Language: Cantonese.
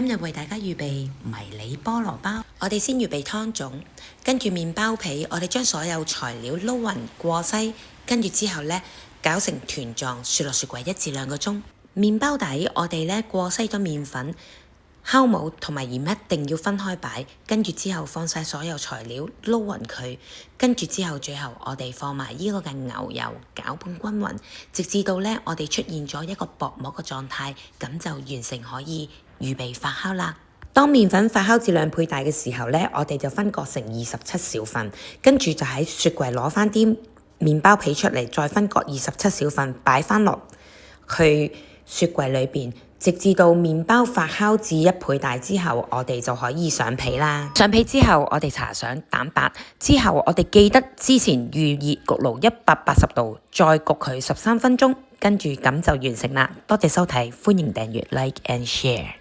今日為大家預備迷你菠蘿包。我哋先預備湯種，跟住麵包皮，我哋將所有材料撈勻過篩，跟住之後呢，攪成團狀，雪落雪櫃1至2個鐘。麵包底我哋呢過篩咗麵粉、酵母同埋鹽一定要分開擺，跟住之後放晒所有材料撈勻佢，跟住之後最後我哋放埋呢個嘅牛油攪拌均勻，直至到呢我哋出現咗一個薄膜嘅狀態，咁就完成可以預備發酵啦。當麵粉發酵至2倍大嘅時候呢，我哋就分割成27小份，跟住就喺雪櫃攞翻啲麵包皮出嚟，再分割27小份擺翻落去雪櫃裏邊，直至到麵包發酵至1倍大之後，我哋就可以上皮啦。上皮之後，我哋搽上蛋白，之後我哋記得之前預熱焗爐180度，再焗佢13分鐘，跟住咁就完成啦。多謝收睇，歡迎訂閱、like and share。